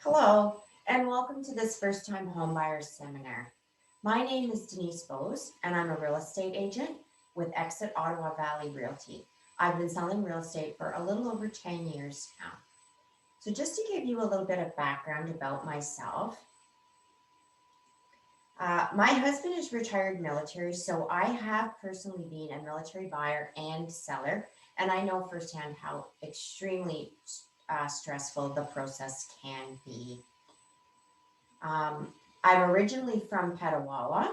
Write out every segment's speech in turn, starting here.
Hello, and welcome to this first time homebuyers seminar. My name is Denise Bose, and I'm a real estate agent with Exit Ottawa Valley Realty. I've been selling real estate for a little over 10 years now. So, just to give you a little bit of background about myself, my husband is retired military, so I have personally been a military buyer and seller, and I know firsthand how extremely stressful the process can be. Um, I'm originally from Petawawa,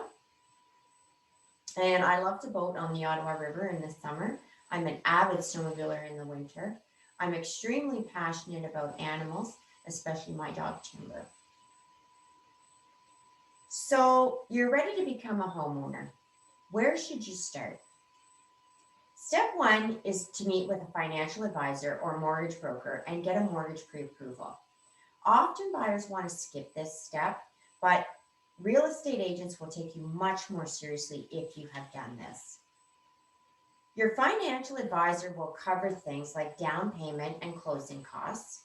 and I love to boat on the Ottawa River in the summer. I'm an avid snowmobiler in the winter. I'm extremely passionate about animals, especially my dog Timber. So, you're ready to become a homeowner. Where should you start? Step one is to meet with a financial advisor or mortgage broker and get a mortgage pre approval. Often buyers want to skip this step, but real estate agents will take you much more seriously if you have done this. Your financial advisor will cover things like down payment and closing costs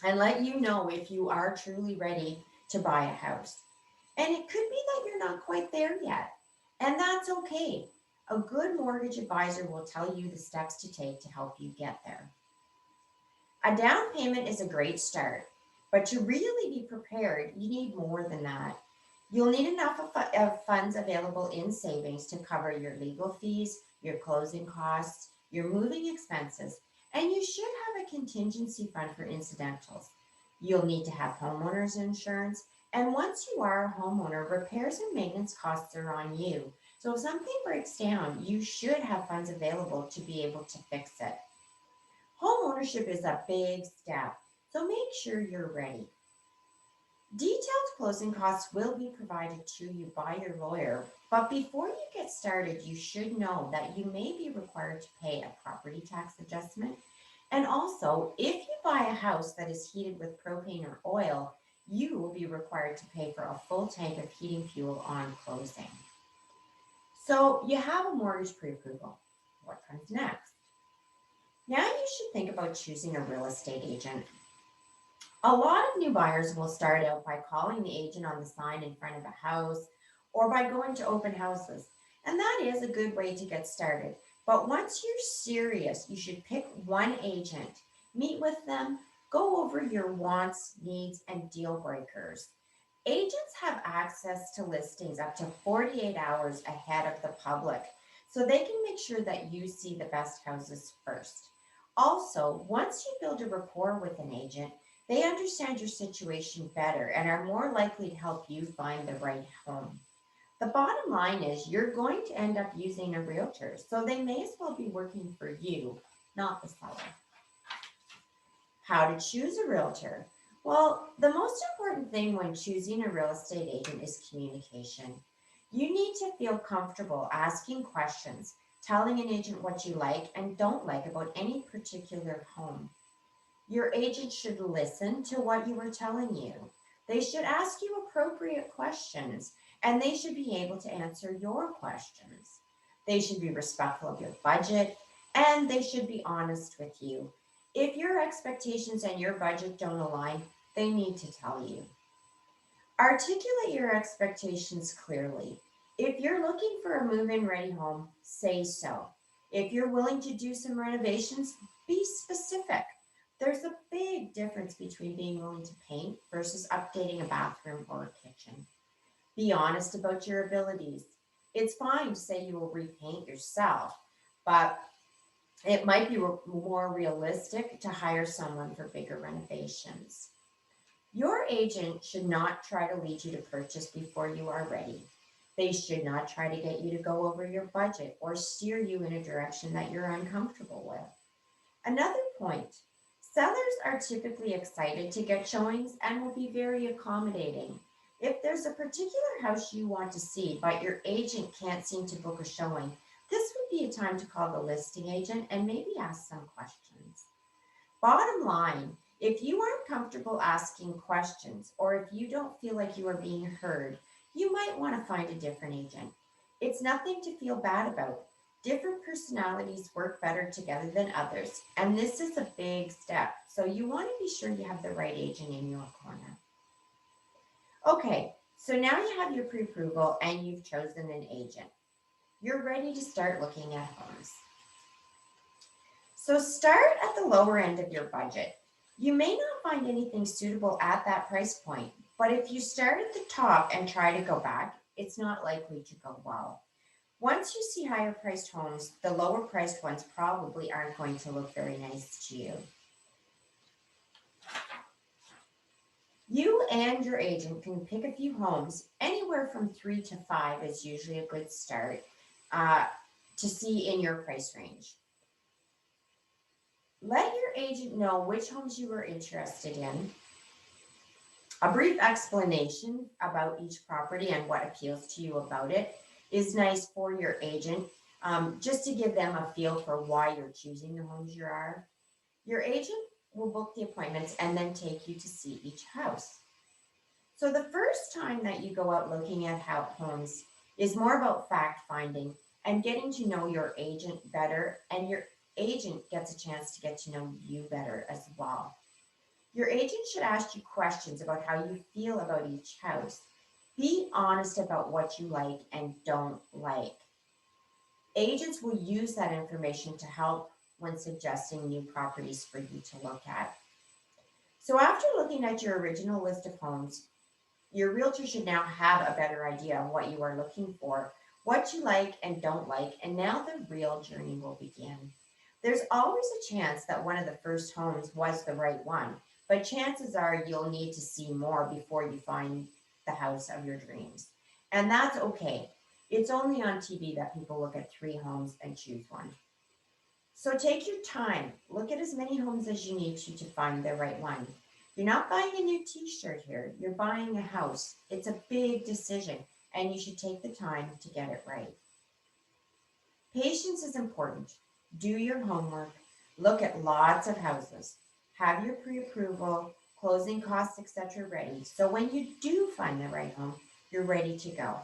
and let you know if you are truly ready to buy a house. And it could be that you're not quite there yet, and that's okay. A good mortgage advisor will tell you the steps to take to help you get there. A down payment is a great start, but to really be prepared, you need more than that. You'll need enough of funds available in savings to cover your legal fees, your closing costs, your moving expenses, and you should have a contingency fund for incidentals. You'll need to have homeowners insurance, and once you are a homeowner, repairs and maintenance costs are on you. So if something breaks down, you should have funds available to be able to fix it. Home ownership is a big step, so make sure you're ready. Detailed closing costs will be provided to you by your lawyer, but before you get started, you should know that you may be required to pay a property tax adjustment. And also, if you buy a house that is heated with propane or oil, you will be required to pay for a full tank of heating fuel on closing. So you have a mortgage pre approval. What comes next? Now you should think about choosing a real estate agent. A lot of new buyers will start out by calling the agent on the sign in front of a house or by going to open houses. And that is a good way to get started. But once you're serious, you should pick one agent, meet with them, go over your wants, needs, and deal breakers. Agents have access to listings up to 48 hours ahead of the public, so they can make sure that you see the best houses first. Also, once you build a rapport with an agent, they understand your situation better and are more likely to help you find the right home. The bottom line is you're going to end up using a realtor, so they may as well be working for you, not the seller. How to choose a realtor? Well, the most important thing when choosing a real estate agent is communication. You need to feel comfortable asking questions, telling an agent what you like and don't like about any particular home. Your agent should listen to what you are telling you. They should ask you appropriate questions and they should be able to answer your questions. They should be respectful of your budget and they should be honest with you. If your expectations and your budget don't align, they need to tell you. Articulate your expectations clearly. If you're looking for a move in ready home, say so. If you're willing to do some renovations, be specific. There's a big difference between being willing to paint versus updating a bathroom or a kitchen. Be honest about your abilities. It's fine to say you will repaint yourself, but it might be more realistic to hire someone for bigger renovations. Your agent should not try to lead you to purchase before you are ready. They should not try to get you to go over your budget or steer you in a direction that you're uncomfortable with. Another point, sellers are typically excited to get showings and will be very accommodating. If there's a particular house you want to see, but your agent can't seem to book a showing, this would be a time to call the listing agent and maybe ask some questions. Bottom line, if you aren't comfortable asking questions or if you don't feel like you are being heard, you might want to find a different agent. It's nothing to feel bad about. Different personalities work better together than others, and this is a big step. So you want to be sure you have the right agent in your corner. Okay, so now you have your pre-approval and you've chosen an agent. You're ready to start looking at homes. So start at the lower end of your budget. You may not find anything suitable at that price point, but if you start at the top and try to go back, it's not likely to go well. Once you see higher priced homes, the lower priced ones probably aren't going to look very nice to you. You and your agent can pick a few homes. Anywhere from 3 to 5 is usually a good start uh, to see in your price range. Let your agent know which homes you are interested in. A brief explanation about each property and what appeals to you about it is nice for your agent, just to give them a feel for why you're choosing the homes you are. Your agent will book the appointments and then take you to see each house. So the first time that you go out looking at homes is more about fact finding and getting to know your agent better, and your agent gets a chance to get to know you better as well. Your agent should ask you questions about how you feel about each house. Be honest about what you like and don't like. Agents will use that information to help when suggesting new properties for you to look at. So after looking at your original list of homes, your realtor should now have a better idea of what you are looking for, what you like and don't like, and now the real journey will begin. There's always a chance that one of the first homes was the right one, but chances are you'll need to see more before you find the house of your dreams. And that's okay. It's only on TV that people look at 3 homes and choose one. So take your time. Look at as many homes as you need to find the right one. You're not buying a new t-shirt here. You're buying a house. It's a big decision, and you should take the time to get it right. Patience is important. Do your homework. Look at lots of houses. Have your pre-approval, closing costs, etc. ready. So when you do find the right home, you're ready to go.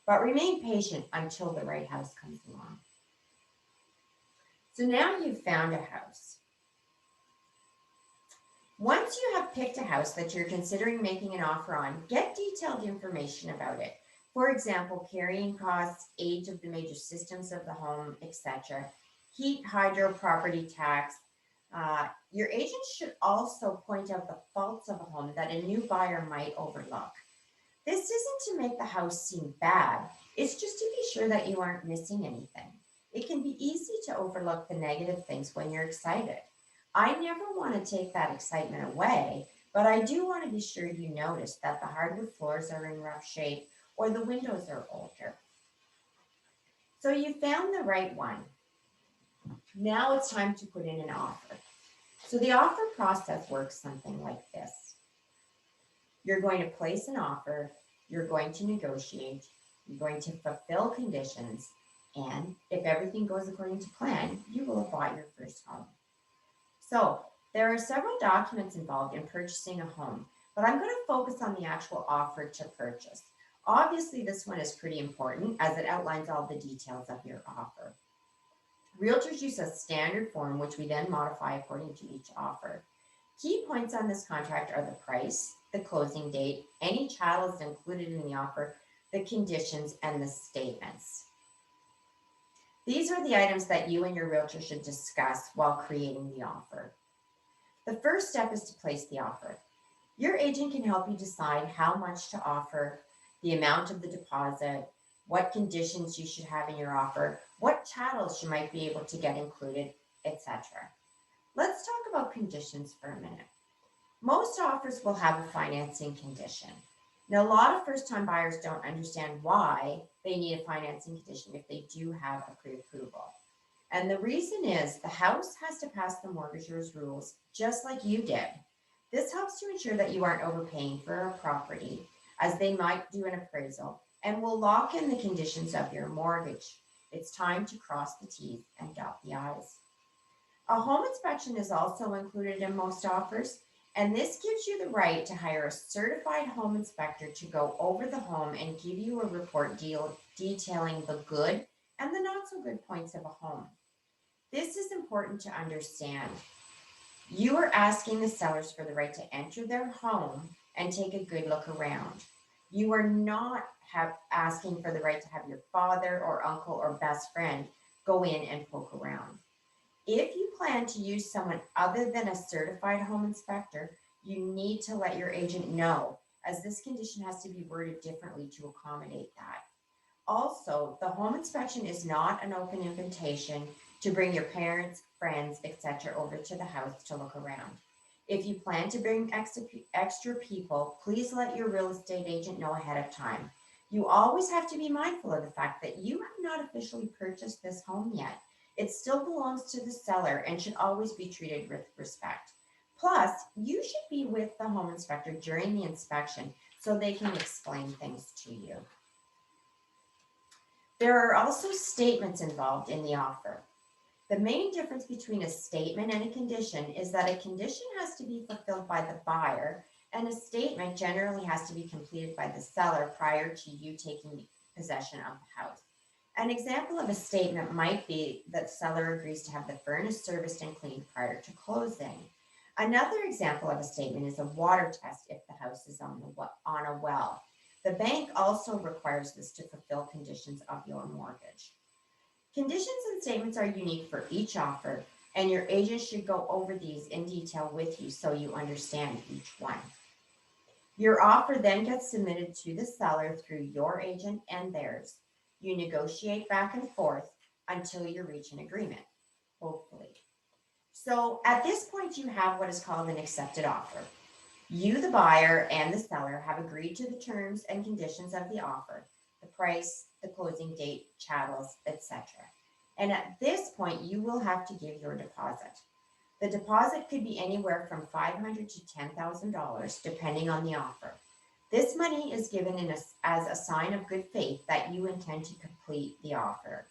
But remain patient until the right house comes along. So now you've found a house. Once you have picked a house that you're considering making an offer on, get detailed information about it. For example, carrying costs, age of the major systems of the home, etc. Heat, hydro, property tax. Your agent should also point out the faults of a home that a new buyer might overlook. This isn't to make the house seem bad, it's just to be sure that you aren't missing anything. It can be easy to overlook the negative things when you're excited. I never want to take that excitement away, but I do want to be sure you notice that the hardwood floors are in rough shape or the windows are older. So you found the right one. Now it's time to put in an offer. So the offer process works something like this. You're going to place an offer, you're going to negotiate, you're going to fulfill conditions, and if everything goes according to plan, you will have bought your first home. So there are several documents involved in purchasing a home, but I'm going to focus on the actual offer to purchase. Obviously, this one is pretty important as it outlines all the details of your offer. Realtors use a standard form, which we then modify according to each offer. Key points on this contract are the price, the closing date, any chattels included in the offer, the conditions, and the statements. These are the items that you and your realtor should discuss while creating the offer. The first step is to place the offer. Your agent can help you decide how much to offer, the amount of the deposit, what conditions you should have in your offer, what chattels you might be able to get included, etc. Let's talk about conditions for a minute. Most offers will have a financing condition. Now, a lot of first-time buyers don't understand why they need a financing condition if they do have a pre-approval. And the reason is the house has to pass the mortgageur's rules just like you did. This helps to ensure that you aren't overpaying for a property, as they might do an appraisal, and will lock in the conditions of your mortgage. It's time to cross the T's and dot the I's. A home inspection is also included in most offers, and this gives you the right to hire a certified home inspector to go over the home and give you a report detailing the good and the not so good points of a home. This is important to understand. You are asking the sellers for the right to enter their home and take a good look around. You are not asking for the right to have your father or uncle or best friend go in and poke around. If you plan to use someone other than a certified home inspector, you need to let your agent know, as this condition has to be worded differently to accommodate that. Also, the home inspection is not an open invitation to bring your parents, friends, etc. over to the house to look around. If you plan to bring extra people, please let your real estate agent know ahead of time. You always have to be mindful of the fact that you have not officially purchased this home yet. It still belongs to the seller and should always be treated with respect. Plus, you should be with the home inspector during the inspection so they can explain things to you. There are also statements involved in the offer. The main difference between a statement and a condition is that a condition has to be fulfilled by the buyer, and a statement generally has to be completed by the seller prior to you taking possession of the house. An example of a statement might be that the seller agrees to have the furnace serviced and cleaned prior to closing. Another example of a statement is a water test if the house is on a well. The bank also requires this to fulfill conditions of your mortgage. Conditions and statements are unique for each offer, and your agent should go over these in detail with you so you understand each one. Your offer then gets submitted to the seller through your agent and theirs. You negotiate back and forth until you reach an agreement, hopefully. So at this point, you have what is called an accepted offer. You, the buyer, and the seller have agreed to the terms and conditions of the offer, the price, the closing date, chattels, etc. And at this point, you will have to give your deposit. The deposit could be anywhere from $500 to $10,000, depending on the offer. This money is given as a sign of good faith that you intend to complete the offer.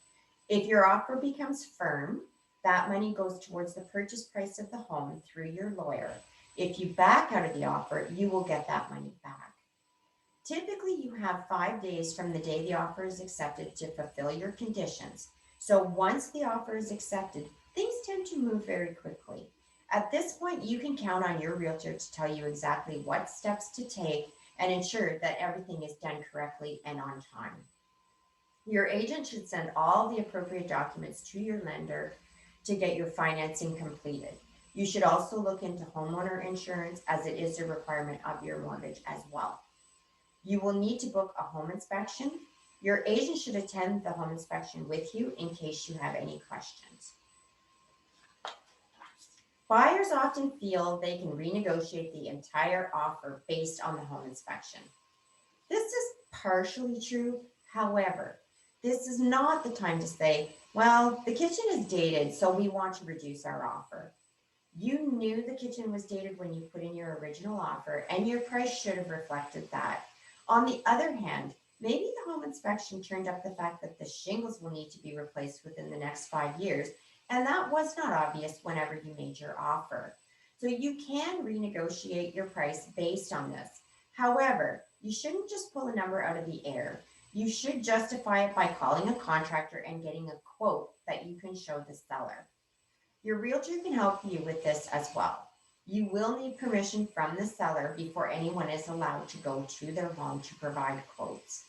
If your offer becomes firm, that money goes towards the purchase price of the home through your lawyer. If you back out of the offer, you will get that money back. Typically, you have 5 days from the day the offer is accepted to fulfill your conditions. So once the offer is accepted, things tend to move very quickly. At this point, you can count on your realtor to tell you exactly what steps to take and ensure that everything is done correctly and on time. Your agent should send all the appropriate documents to your lender to get your financing completed. You should also look into homeowner insurance as it is a requirement of your mortgage as well. You will need to book a home inspection. Your agent should attend the home inspection with you in case you have any questions. Buyers often feel they can renegotiate the entire offer based on the home inspection. This is partially true. However, this is not the time to say, well, the kitchen is dated, so we want to reduce our offer. You knew the kitchen was dated when you put in your original offer, and your price should have reflected that. On the other hand, maybe the home inspection turned up the fact that the shingles will need to be replaced within the next 5 years, and that was not obvious whenever you made your offer. So you can renegotiate your price based on this. However, you shouldn't just pull a number out of the air. You should justify it by calling a contractor and getting a quote that you can show the seller. Your realtor can help you with this as well. You will need permission from the seller before anyone is allowed to go to their home to provide quotes.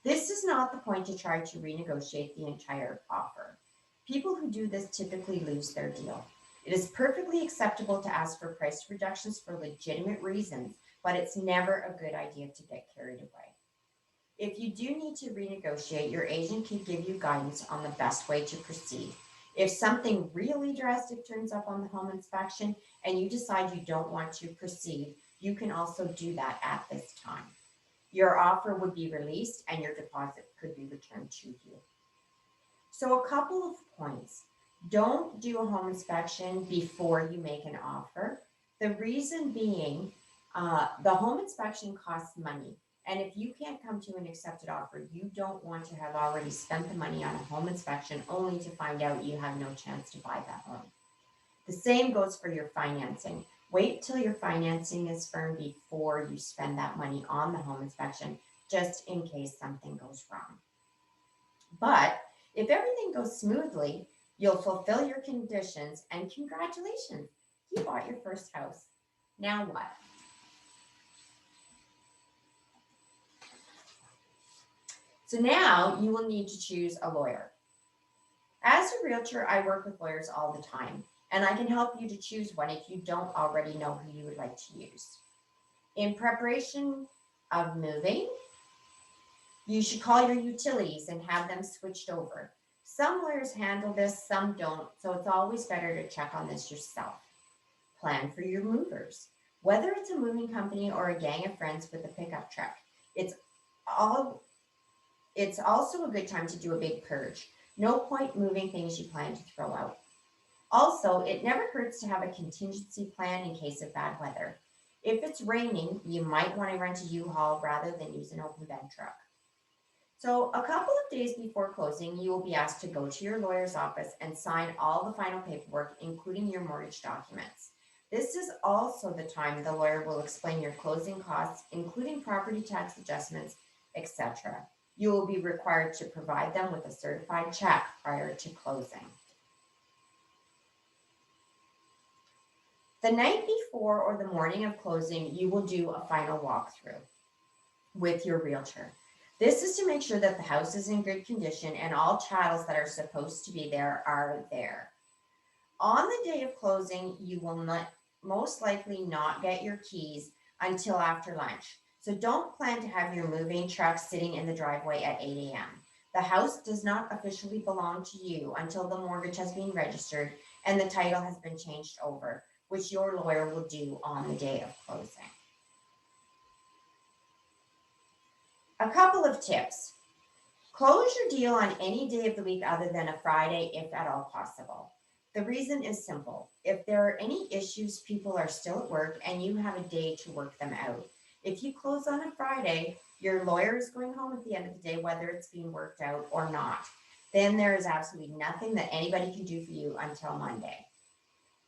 This is not the point to try to renegotiate the entire offer. People who do this typically lose their deal. It is perfectly acceptable to ask for price reductions for legitimate reasons, but it's never a good idea to get carried away. If you do need to renegotiate, your agent can give you guidance on the best way to proceed. If something really drastic turns up on the home inspection and you decide you don't want to proceed, you can also do that at this time. Your offer would be released and your deposit could be returned to you. So, a couple of points. Don't do a home inspection before you make an offer. The reason being, the home inspection costs money. And if you can't come to an accepted offer, you don't want to have already spent the money on a home inspection only to find out you have no chance to buy that home. The same goes for your financing. Wait till your financing is firm before you spend that money on the home inspection, just in case something goes wrong. But If everything goes smoothly, you'll fulfill your conditions and congratulations, you bought your first house. Now what? So now you will need to choose a lawyer. As a realtor, I work with lawyers all the time, and I can help you to choose one if you don't already know who you would like to use. In preparation of moving, you should call your utilities and have them switched over. Some lawyers handle this, some don't, so it's always better to check on this yourself. Plan for your movers. Whether it's a moving company or a gang of friends with a pickup truck, it's all it's also a good time to do a big purge. No point moving things you plan to throw out. Also, it never hurts to have a contingency plan in case of bad weather. If it's raining, you might want to rent a U-Haul rather than use an open bed truck. So, a couple of days before closing, you will be asked to go to your lawyer's office and sign all the final paperwork, including your mortgage documents. This is also the time the lawyer will explain your closing costs, including property tax adjustments, etc. You will be required to provide them with a certified check prior to closing. The night before or the morning of closing, you will do a final walkthrough with your realtor. This is to make sure that the house is in good condition and all chattels that are supposed to be there are there. On the day of closing, you will most likely not get your keys until after lunch. So don't plan to have your moving truck sitting in the driveway at 8 a.m. The house does not officially belong to you until the mortgage has been registered and the title has been changed over, which your lawyer will do on the day of closing. A couple of tips. Close your deal on any day of the week other than a Friday, if at all possible. The reason is simple. If there are any issues, people are still at work and you have a day to work them out. If you close on a Friday, your lawyer is going home at the end of the day, whether it's being worked out or not. Then there is absolutely nothing that anybody can do for you until Monday.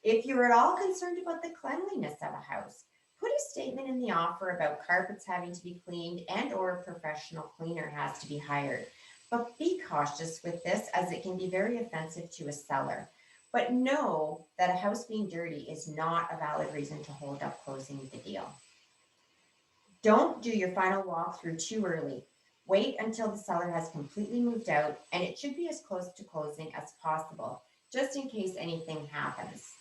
If you're at all concerned about the cleanliness of a house, put a statement in the offer about carpets having to be cleaned and or a professional cleaner has to be hired. But be cautious with this as it can be very offensive to a seller. But know that a house being dirty is not a valid reason to hold up closing the deal. Don't do your final walkthrough too early. Wait until the seller has completely moved out, and it should be as close to closing as possible, just in case anything happens.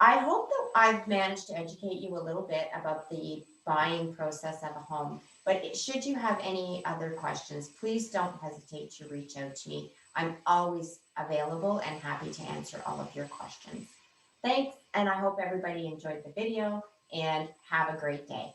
I hope that I've managed to educate you a little bit about the buying process of a home. But should you have any other questions, please don't hesitate to reach out to me. I'm always available and happy to answer all of your questions. Thanks, and I hope everybody enjoyed the video and have a great day.